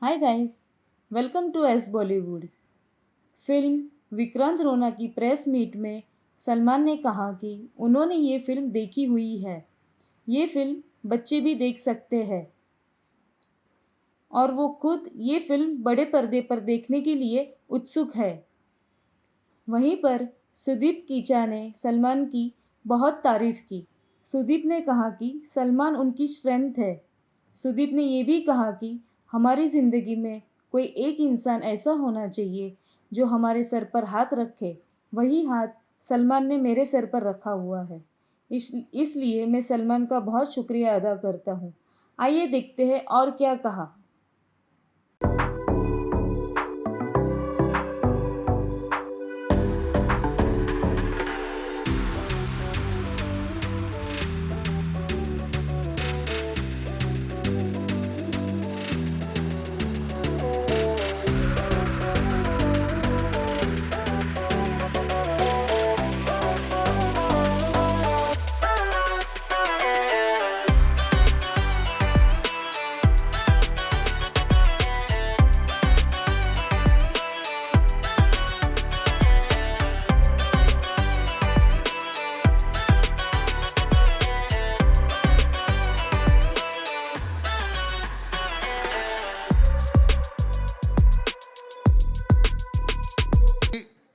Hi guys, welcome to S Bollywood. Film Vikrant Rona की press meet में सलमान ने कहा कि उन्होंने ये फिल्म देखी हुई है। ये फिल्म बच्चे भी देख सकते हैं और वो खुद ये फिल्म बड़े पर्दे पर देखने के लिए उत्सुक है। वहीं पर सुदीप कीचा ने सलमान की बहुत तारीफ की। सुदीप ने कहा कि सलमान उनकी स्ट्रेंथ है। सुदीप ने ये भी कहा कि हमारी ज़िंदगी में कोई एक इंसान ऐसा होना चाहिए जो हमारे सर पर हाथ रखे। वही हाथ सलमान ने मेरे सर पर रखा हुआ है। इसलिए मैं सलमान का बहुत शुक्रिया अदा करता हूँ। आइए देखते हैं और क्या कहा।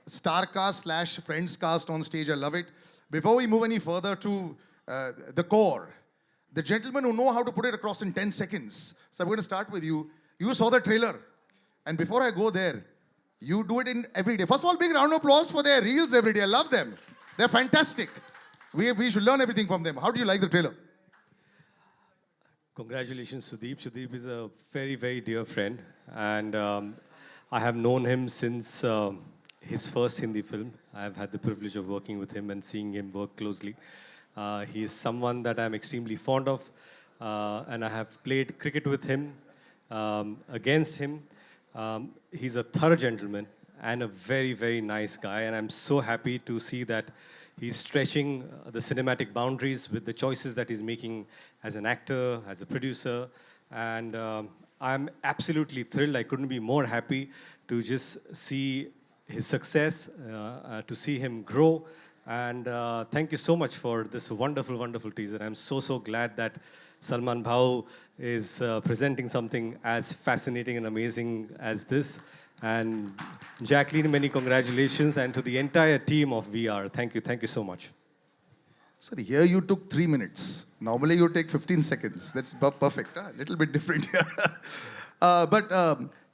Star cast slash friends cast on stage. I love it. Before we move any further to the core, the gentlemen who know how to put it across in 10 seconds. So I'm going to start with you. You saw the trailer. And before I go there, you do it in every day. First of all, big round of applause for their reels every day. I love them. They're fantastic. We should learn everything from them. How do you like the trailer? Congratulations, Sudeep. Sudeep is a very, very dear friend, and I have known him since his first Hindi film. I have had the privilege of working with him and seeing him work closely. He is someone that I'm extremely fond of, and I have played cricket with him, against him. He's a thorough gentleman and a very, very nice guy, and I'm so happy to see that he's stretching the cinematic boundaries with the choices that he's making as an actor, as a producer, and I'm absolutely thrilled. I couldn't be more happy to just see his success, to see him grow, and thank you so much for this wonderful, wonderful teaser. I'm so glad that Salman Bhau is presenting something as fascinating and amazing as this. And Jacqueline, many congratulations, and to the entire team of VR, thank you so much. Sir, here you took 3 minutes. Normally you take 15 seconds. That's perfect. A little bit different here. But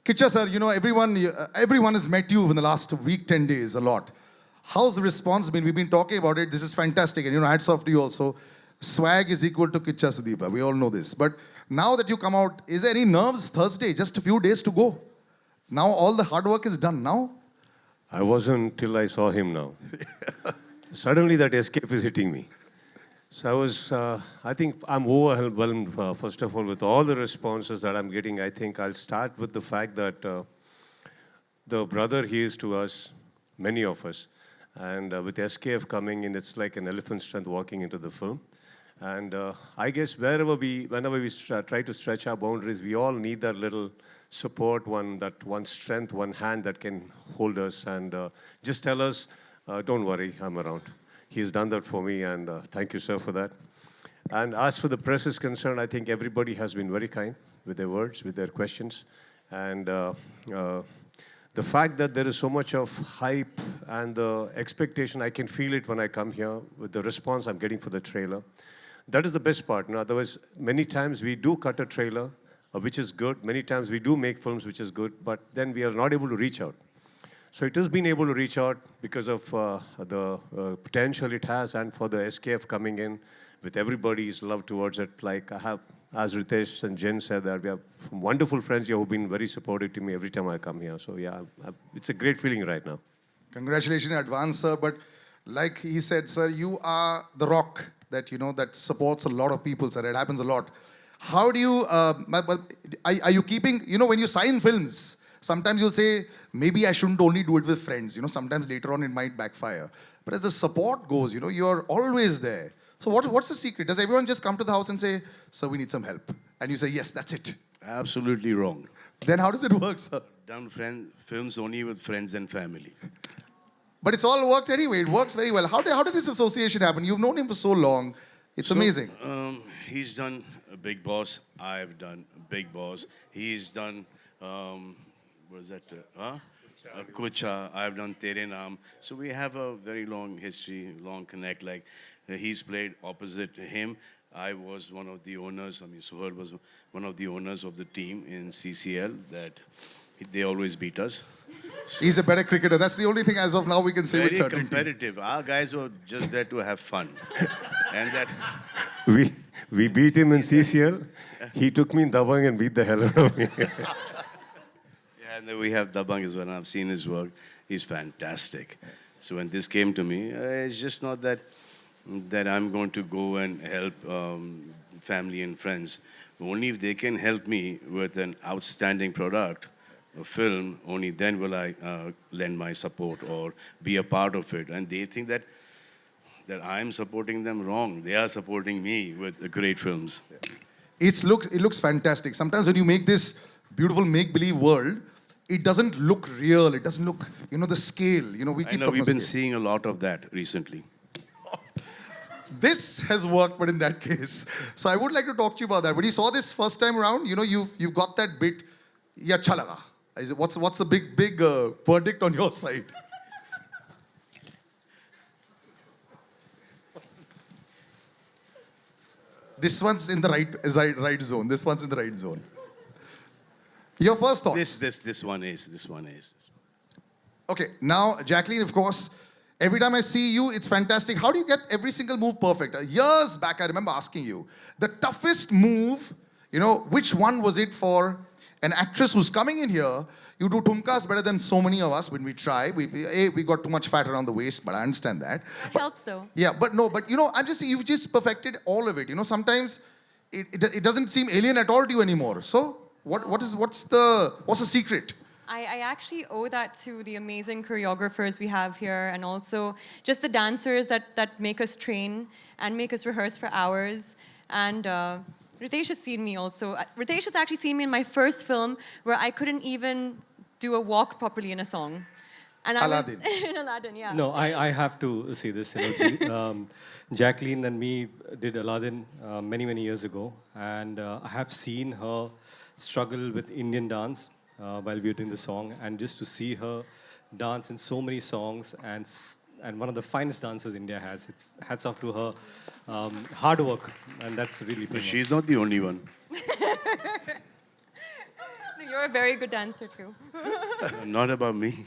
Kiccha sir, you know, everyone has met you in the last week, 10 days, a lot. How's the response been? We've been talking about it. This is fantastic. And, you know, hats off to you also. Swag is equal to Kiccha Sudeep. We all know this. But now that you come out, is there any nerves Thursday? Just a few days to go. Now all the hard work is done now? I wasn't till I saw him now. Suddenly that escape is hitting me. So I think I'm overwhelmed, first of all, with all the responses that I'm getting. I think I'll start with the fact that the brother he is to us, many of us, and with SKF coming in, it's like an elephant strength walking into the film. And I guess whenever we try to stretch our boundaries, we all need that little support, one strength, one hand that can hold us and just tell us, don't worry, I'm around. He's done that for me, and thank you, sir, for that. And as for the press is concerned, I think everybody has been very kind with their words, with their questions. And the fact that there is so much of hype and the expectation, I can feel it when I come here with the response I'm getting for the trailer. That is the best part. You know, otherwise, many times we do cut a trailer, which is good. Many times we do make films, which is good, but then we are not able to reach out. So it has been able to reach out because of the potential it has, and for the SKF coming in with everybody's love towards it. Like I have, as Riteish and Jen said, that we have wonderful friends here who've been very supportive to me every time I come here. So yeah, it's a great feeling right now. Congratulations in advance, sir. But like he said, sir, you are the rock that, you know, that supports a lot of people, sir. It happens a lot. How do you, are you keeping, you know, when you sign films, sometimes you'll say, maybe I shouldn't only do it with friends. You know, sometimes later on it might backfire. But as the support goes, you know, you're always there. So what's the secret? Does everyone just come to the house and say, sir, we need some help? And you say, yes, that's it. Absolutely wrong. Then how does it work, sir? Done films only with friends and family. But it's all worked anyway. It works very well. How did this association happen? You've known him for so long. It's amazing. He's done Big Boss. I've done Big Boss. He's done, what is that? Kiccha. I've done Tere Naam. So we have a very long history, long connect. Like he's played opposite him. I was one of the owners. I mean, Suhar was one of the owners of the team in CCL that they always beat us. He's a better cricketer. That's the only thing as of now we can say with Very certainty. competitive. Our guys were just there to have fun. And that We beat him in CCL. He took me in Dabang and beat the hell out of me. Yeah, and then we have Dabang as well. I've seen his work. He's fantastic. So when this came to me, it's just not that I'm going to go and help family and friends. Only if they can help me with an outstanding product, a film, only then will I lend my support or be a part of it. And they think that I'm supporting them wrong. They are supporting me with great films. It looks fantastic. Sometimes when you make this beautiful make-believe world, it doesn't look real. It doesn't look, the scale. We keep We've been scale. seeing a lot of that recently. This has worked, but in that case. So I would like to talk to you about that. When you saw this first time around, you got that bit, ye acha laga. What's the big verdict on your side? This one's in the right zone. This one's in the right zone. Your first thoughts? This one is. Okay, now Jacqueline, of course, every time I see you, it's fantastic. How do you get every single move perfect? Years back, I remember asking you, the toughest move, which one was it for an actress who's coming in here? You do tumkas better than so many of us when we try. We got too much fat around the waist, but I understand that. It helps though. Yeah, but I'm just saying, you've just perfected all of it. Sometimes it doesn't seem alien at all to you anymore. So what's the secret? I actually owe that to the amazing choreographers we have here, and also just the dancers that make us train and make us rehearse for hours. And Riteish has seen me also. Riteish has actually seen me in my first film where I couldn't even do a walk properly in a song. And Aladdin. I was in Aladdin, yeah. No, I have to say this. Jacqueline and me did Aladdin many, many years ago. And I have seen her struggle with Indian dance while we were doing the song. And just to see her dance in so many songs and one of the finest dances India has. It's hats off to her hard work, and that's really But she's not the only one. You're a very good dancer too. Not about me.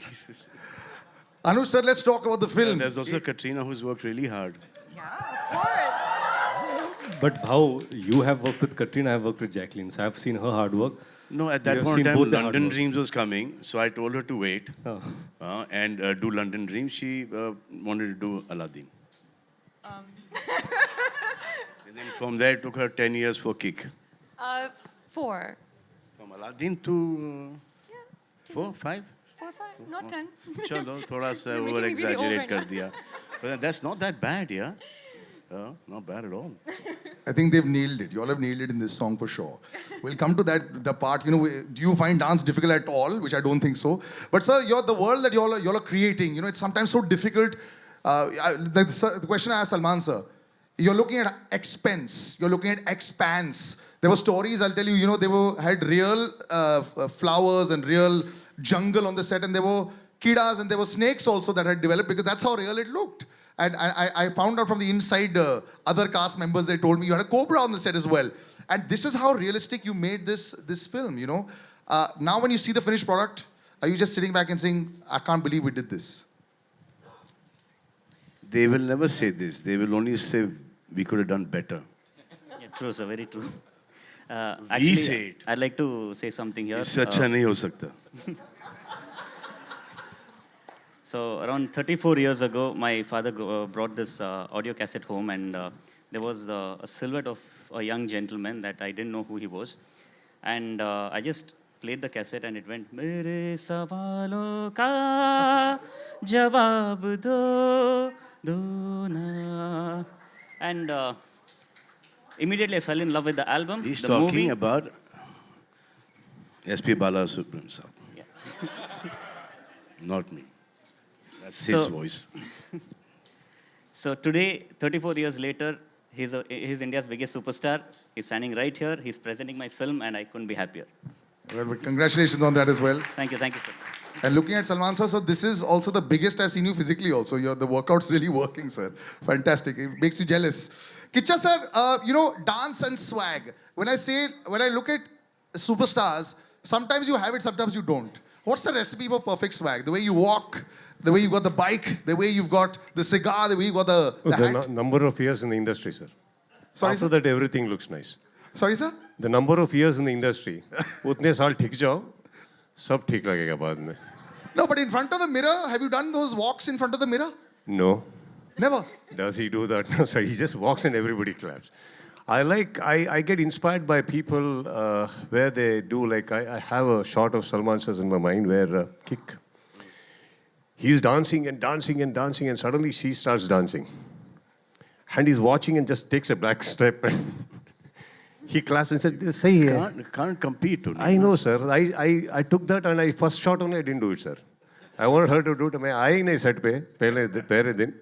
Anuj sir, let's talk about the film. There's also Katrina who's worked really hard. Yeah, of course. But how you have worked with Katrina, I have worked with Jacqueline, so I've seen her hard work. No, at You that have point seen in both time, the hard London works. Dreams was coming, so I told her to wait Oh. and do London Dreams. She wanted to do Aladdin. And then from there, it took her 10 years for Kick. 4. From Aladdin to 4, 5? 4, 5, not 10. Chalo, thoda sa You're making me really old over-exaggerate right kar now. diya. But that's not that bad, yeah? Not bad at all. I think they've nailed it. You all have nailed it in this song for sure. We'll come to the part, do you find dance difficult at all? Which I don't think so. But sir, the world that you all are creating, it's sometimes so difficult. The question I asked Salman sir, you're looking at expense, you're looking at expanse. There were stories, I'll tell you, had real flowers and real jungle on the set, and there were kidas and there were snakes also that had developed because that's how real it looked. And I found out from the inside other cast members, they told me you had a cobra on the set as well. And this is how realistic you made this film, Now when you see the finished product, are you just sitting back and saying, I can't believe we did this? They will never say this. They will only say, we could have done better. Yeah, true, sir, very true. We say it. I'd like to say something here. इससे अच्छा नहीं हो सकता. So around 34 years ago, my father brought this audio cassette home, and there was a silhouette of a young gentleman that I didn't know who he was. And I just played the cassette and it went, Mere sawalon ka jawab do na. And immediately I fell in love with the album, He's the talking movie. about SP Bala Supreme Sir. Yeah. Not me. That's his So- voice. So today, 34 years later, he's India's biggest superstar. He's standing right here. He's presenting my film, and I couldn't be happier. Well, congratulations on that as well. Thank you, sir. And looking at Salman sir, so this is also the biggest I've seen you physically also. The workout's really working, sir. Fantastic. It makes you jealous. Kiccha sir, dance and swag. When I look at superstars, sometimes you have it, sometimes you don't. What's the recipe for perfect swag? The way you walk, the way you've got the bike, the way you've got the cigar, the way you've got the hat. Number of years in the industry, sir. Sorry, After sir? that, everything looks nice. Sorry, sir? The number of years in the industry, उतने साल ठीक जाओ, सब ठीक लगेगा बाद में. No, but in front of the mirror, have you done those walks in front of the mirror? No. Never. Does he do that? No, sir. He just walks and everybody claps. I get inspired by people where they do, like, I have a shot of Salman sir in my mind where Kick. He's dancing and dancing and dancing, and suddenly she starts dancing. And he's watching and just takes a back step. And he claps and said, say Can't compete. I know, sir. I took that and I first shot on it, I didn't do it, sir. I wanted her to do it. I nahi set pe, pehle din.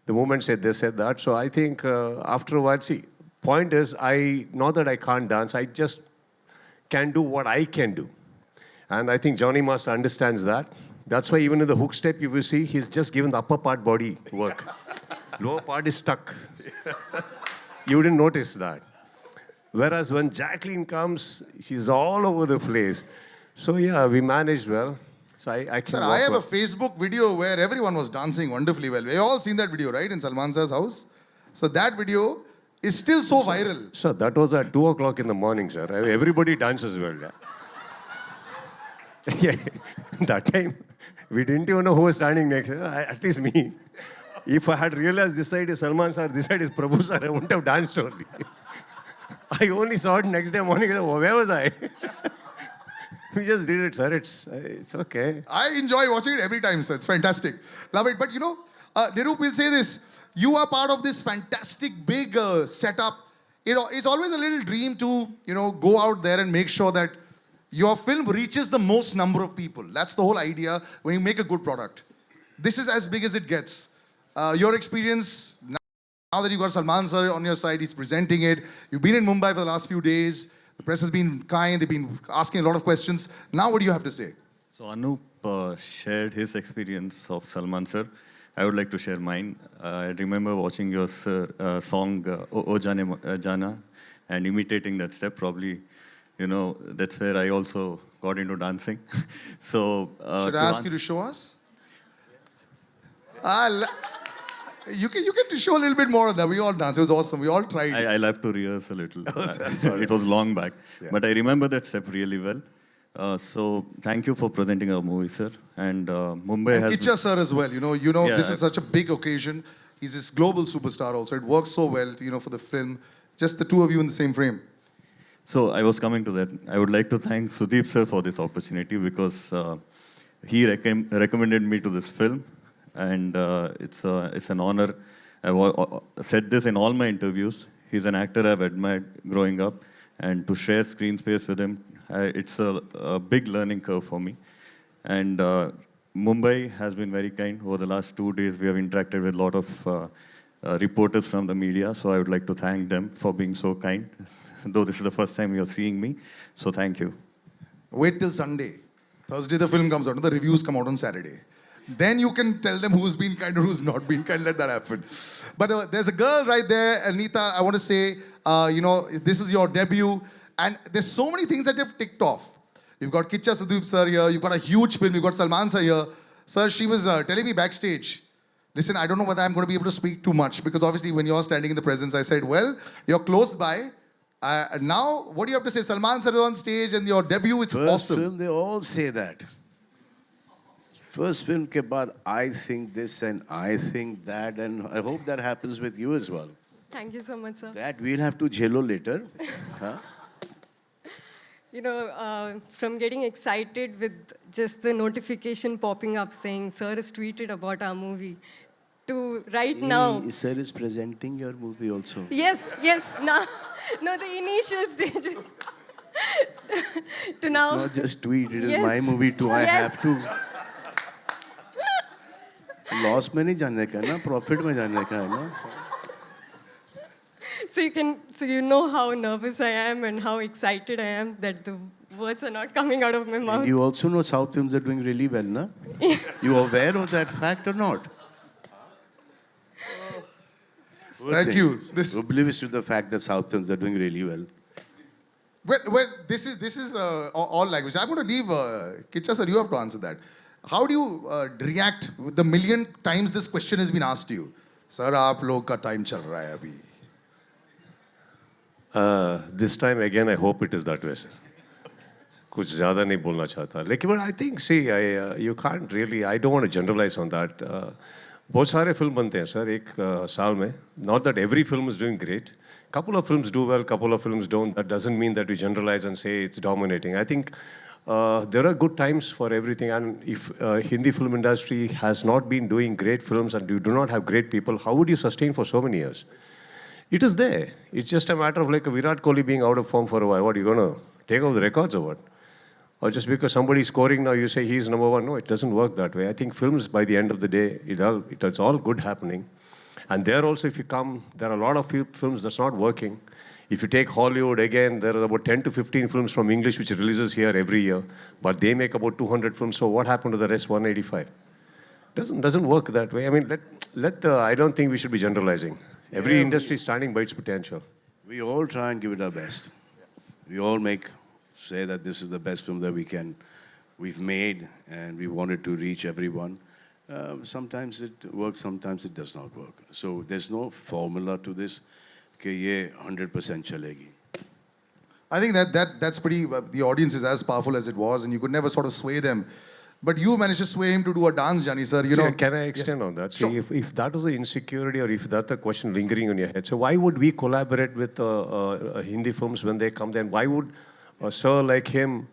The moment said they said that. So I think after a while, see, point is, not that I can't dance, I just can do what I can do. And I think Johnny Master understands that. That's why even in the hook step, you will see, he's just given the upper part body work. Lower part is stuck. You didn't notice that. Whereas when Jacqueline comes, she's all over the place. So yeah, we managed well. So I can Sir, walk I have well. a Facebook video where everyone was dancing wonderfully well. We've all seen that video, right, in Salman sir's house? So that video is still so viral. Sir, that was at 2 o'clock in the morning, sir. Everybody dances well. Yeah. Yeah. That time, we didn't even know who was standing next. At least me. If I had realized this side is Salman sir, this side is Prabhu sir, I wouldn't have danced only. I only saw it next day morning. Where was I? We just did it, sir. It's okay. I enjoy watching it every time, sir. It's fantastic. Love it. But Nirup will say this. You are part of this fantastic big setup. It's always a little dream to, go out there and make sure that your film reaches the most number of people. That's the whole idea when you make a good product. This is as big as it gets. Your experience, now that you've got Salman sir on your side, he's presenting it. You've been in Mumbai for the last few days. The press has been kind. They've been asking a lot of questions. Now what do you have to say? So Anup shared his experience of Salman sir. I would like to share mine. I remember watching your song O Jana and imitating that step. Probably, that's where I also got into dancing. So Should I ask you to show us? You can show a little bit more of that. We all danced. It was awesome. We all tried. I love to rehearse a little. It was long back. Yeah. But I remember that step really well. So thank you for presenting our movie, sir. And Mumbai has... Kiccha sir as well. Yeah. This is such a big occasion. He's this global superstar also. It works so well, for the film. Just the two of you in the same frame. So I was coming to that. I would like to thank Sudeep sir for this opportunity because he recommended me to this film. And it's an honor. I've said this in all my interviews. He's an actor I've admired growing up. And to share screen space with him, it's a big learning curve for me. And Mumbai has been very kind. Over the last 2 days, we have interacted with a lot of reporters from the media. So I would like to thank them for being so kind. Though this is the first time you're seeing me. So thank you. Wait till Sunday. Thursday the film comes out. The reviews come out on Saturday. Then you can tell them who's been kind or who's not been kind. Let that happen. But there's a girl right there, Anita. I want to say, this is your debut. And there's so many things that you've ticked off. You've got Kiccha Sudeep sir here. You've got a huge film. You've got Salman sir here. Sir, she was telling me backstage, listen, I don't know whether I'm going to be able to speak too much. Because obviously when you're standing in the presence, I said, well, you're close by. Now, what do you have to say? Salman sir is on stage and your debut, it's First awesome. film, they all say that. First film ke baad, I think this and I think that, and I hope that happens with you as well. Thank you so much, sir. That we'll have to jello later. Huh? From getting excited with just the notification popping up saying, sir has tweeted about our movie, to right now. Sir is presenting your movie also. Yes, now, no, the initial stages. to now. It's not just tweet, it is Yes. my movie too. I Yes. have to. Loss में नहीं जानने का ना, profit में जानने का है ना. So you know how nervous I am and how excited I am that the words are not coming out of my mouth. And you also know South films are doing really well, na? You aware of that fact or not? Thank you. This Oblivious to the fact that South films are doing really well. well, this is all language. I'm going to leave Kiccha sir. You have to answer that. How do you react with the million times this question has been asked to you? Sir, आप लोग का time चल रहा है अभी. This time again, I hope it is that way, sir. कुछ ज़्यादा नहीं बोलना चाहता. लेकिन but I think, see, you can't really. I don't want to generalize on that. बहुत सारे फिल्म बनते हैं सर एक साल में. Not that every film is doing great. Couple of films do well, couple of films don't. That doesn't mean that we generalize and say it's dominating. I think there are good times for everything. And if Hindi film industry has not been doing great films and you do not have great people, how would you sustain for so many years? It is there. It's just a matter of like a Virat Kohli being out of form for a while. What, are you going to take over the records or what? Or just because somebody's scoring now, you say he's number one. No, it doesn't work that way. I think films, by the end of the day, it's all good happening. And there also, if you come, there are a lot of films that's not working. If you take Hollywood, again, there are about 10 to 15 films from English which releases here every year. But they make about 200 films. So what happened to the rest 185? Doesn't work that way. I mean, I don't think we should be generalizing. Every industry is standing by its potential. We all try and give it our best. We all say that this is the best film that we've made, and we wanted to reach everyone. Sometimes it works, sometimes it does not work. So there's no formula to this. कि ये 100% चलेगी. I think that's pretty. The audience is as powerful as it was, and you could never sort of sway them. But you managed to sway him to do a dance, Jani sir. You know. Can I extend on that? Sure. See, if that was the insecurity or if that's the question lingering on your head, so why would we collaborate with Hindi films when they come then? Why would a sir like him,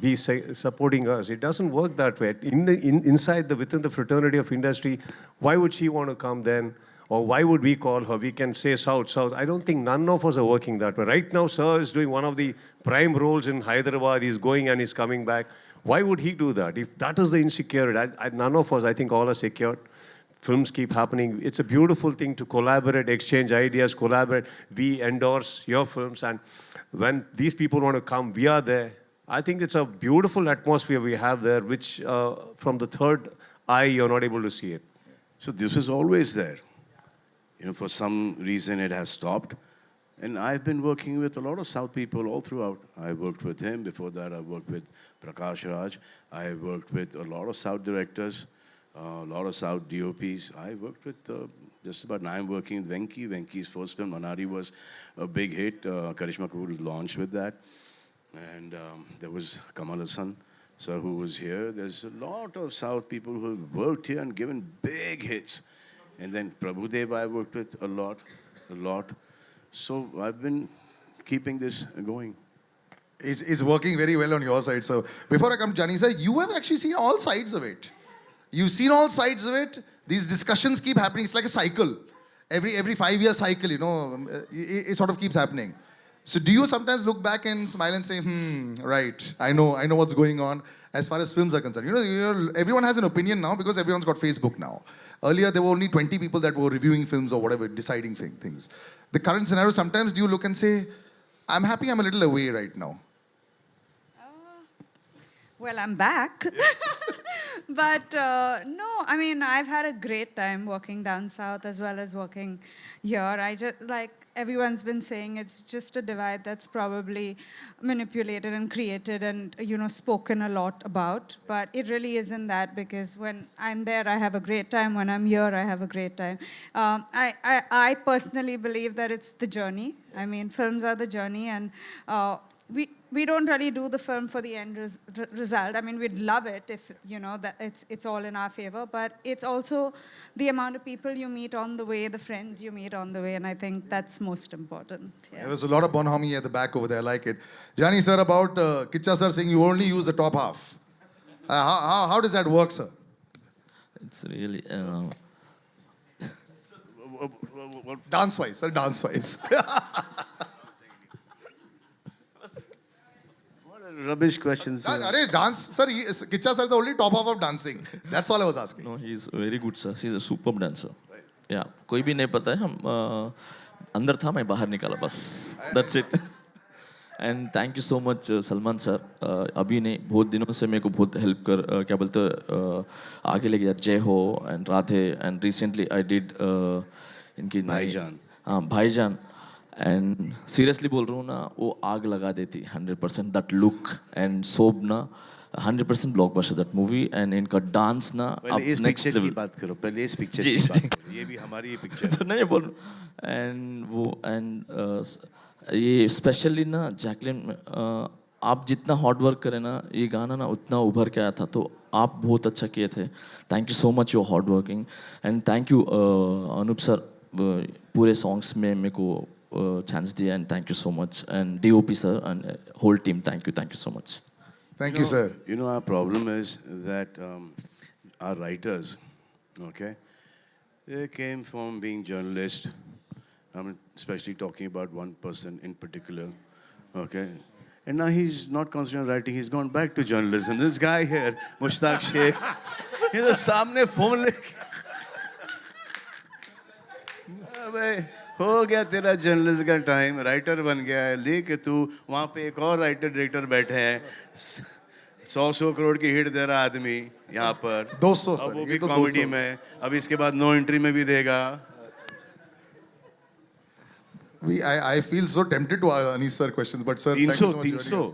be supporting us? It doesn't work that way. Within the fraternity of industry, why would she want to come then? Or why would we call her? We can say South. I don't think none of us are working that way. Right now, sir is doing one of the prime roles in Hyderabad. He's going and he's coming back. Why would he do that? If that is the insecurity, none of us, I think all are secured. Films keep happening. It's a beautiful thing to collaborate, exchange ideas, collaborate. We endorse your films. And when these people want to come, we are there. I think it's a beautiful atmosphere we have there, which from the third eye, you're not able to see it. So this is always there. For some reason it has stopped. And I've been working with a lot of South people all throughout. I worked with him. Before that, I worked with Prakash Raj. I worked with a lot of South directors, a lot of South DOPs. I worked with just about now I'm working with Venki. Venki's first film, Manari, was a big hit. Karishma Kapoor launched with that. And there was Kamal Hassan, sir, who was here. There's a lot of South people who have worked here and given big hits. And then Prabhudev I worked with a lot. So I've been keeping this going. It's working very well on your side. So before I come to Jani sir, you have actually seen all sides of it. You've seen all sides of it. These discussions keep happening. It's like a cycle. Every 5-year cycle, it sort of keeps happening. So do you sometimes look back and smile and say, right, I know what's going on as far as films are concerned. Everyone has an opinion now because everyone's got Facebook now. Earlier, there were only 20 people that were reviewing films or whatever, deciding things. The current scenario, sometimes do you look and say, I'm happy I'm a little away right now? Well, I'm back. But no, I mean, I've had a great time working down south as well as working here. I just, like everyone's been saying, it's just a divide that's probably manipulated and created and, spoken a lot about. But it really isn't that, because when I'm there, I have a great time. When I'm here, I have a great time. I personally believe that it's the journey. I mean, films are the journey, and we don't really do the film for the end result. I mean, we'd love it if, that it's all in our favor, but it's also the amount of people you meet on the way, the friends you meet on the way, and I think that's most important. Yeah. There's a lot of bonhomie at the back over there. I like it. Jani sir, about Kiccha sir saying you only use the top half. How does that work, sir? It's really... Dance-wise, sir, dance-wise. rubbish questions. Arey, dance, sir. Kiccha sir is the only top of dancing. That's all I was asking. No, he's very good, sir. He's a superb dancer. Yeah, कोई भी नहीं पता है हम अंदर था मैं बाहर निकाला बस. That's it. And thank you so much, Salman sir. अभी ने बहुत दिनों से मेरे को बहुत हेल्प कर क्या बोलते आगे ले गया जय हो and Radhe and recently I did इनकी भाईजान. हाँ भाईजान. And seriously बोल रहा हूँ ना वो आग लगा देती 100%. That look and soap ना 100% blockbuster that movie and इनका dance ना पहले इस next पिक्चर level. की बात करो. पहले इस पिक्चर जी, की बात जी. करो. ये भी हमारी ही पिक्चर. तो नहीं बोल and वो and ये स्पेशली ना जैकलिन आप जितना हार्ड वर्क करें ना ये गाना ना उतना उभर के आया था तो आप बहुत अच्छा किए थे. Thank you so much your hard working and thank you Anoop sir पूरे सॉन्ग्स में मेरे को चांस दिया and thank you so much and DOP sir and whole team thank you so much. Thank you, sir. You know, our problem is that our writers, okay, they came from being journalists. I'm especially talking about one person in particular, okay. And now he's not concentrating on writing, he's gone back to journalism. This guy here, Mushtaq Sheikh, he's a सामने phone लेके अबे हो गया तेरा journalist का time writer बन गया है लेके तू वहाँ पे एक और राइटर डायरेक्टर बैठे हैं 100 करोड़ की हिट दे रहा आदमी यहाँ पर 200 अब सर वो ये भी तो कॉमेडी 200. में अब इसके बाद नो एंट्री में भी देगा. I feel so tempted to Anish sir questions, but sir, thank you so much for joining us.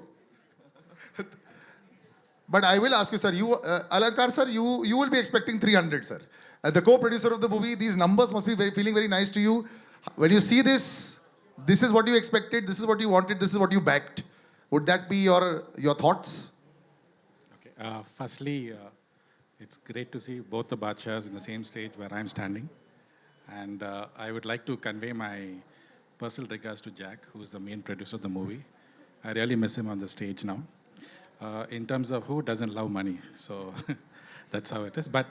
But I will ask you, sir. You, Alakar, sir, you will be expecting 300, sir. The co-producer of the movie, these numbers must be feeling very nice to you. When you see this, this is what you expected, this is what you wanted, this is what you backed. Would that be your thoughts? Okay. Firstly, it's great to see both the Badshahs in the same stage where I'm standing. And I would like to convey my personal regards to Jack, who's the main producer of the movie. I really miss him on the stage now. In terms of who doesn't love money, so that's how it is. But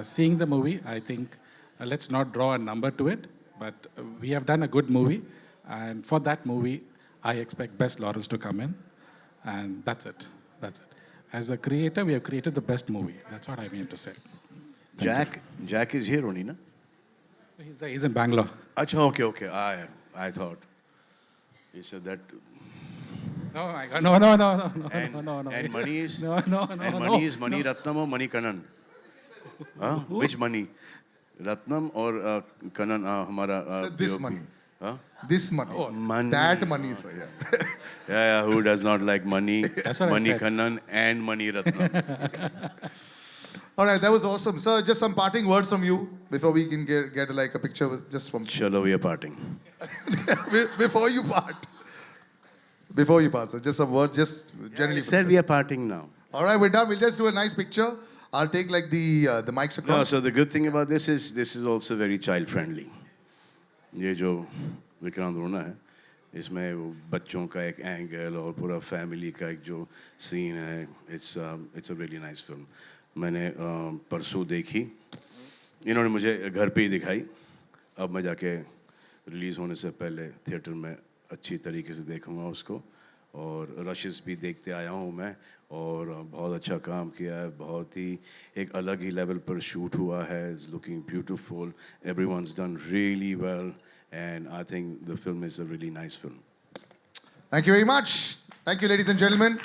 seeing the movie, I think let's not draw a number to it, but we have done a good movie, and for that movie, I expect best laurels to come in, and that's it. That's it. As a creator, we have created the best movie. That's what I mean to say. Jack is here only, na? He's in Bangalore. Acha, okay. I thought you said that. Oh my God! No. And money is no. Money is Mani Ratnam or Mani Kanan? Huh? Which money? Ratnam or Kanan? Hamara. This money. Huh? This money. Oh, money. That money, sir. Yeah. Yeah. Who does not like money? That's what Mani I said. Kanan and Mani Ratnam. All right, that was awesome. Sir, just some parting words from you before we can get like a picture just from... Chalo, we are parting. Before you part, sir, just some words, just generally... I said we are parting now. All right, we're done. We'll just do a nice picture. I'll take like the mics across. No, so the good thing about this is also very child friendly. ये जो विक्रांत रोना है इसमें वो बच्चों का एक angle और पूरा फैमिली का एक जो सीन है it's a really nice film. मैंने परसों देखी इन्होंने मुझे घर पे ही दिखाई अब मैं जाके रिलीज़ होने से पहले थिएटर में अच्छी तरीके से देखूंगा उसको और रशेस भी देखते आया हूँ मैं और बहुत अच्छा काम किया है बहुत ही एक अलग ही लेवल पर शूट हुआ है it's looking beautiful everyone's done really well and I think the film is a really nice film. Thank you very much. Thank you, ladies and gentlemen.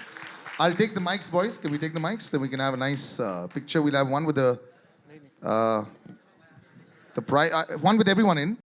I'll take the mics, boys. Can we take the mics? Then we can have a nice picture. We'll have one with one with everyone in.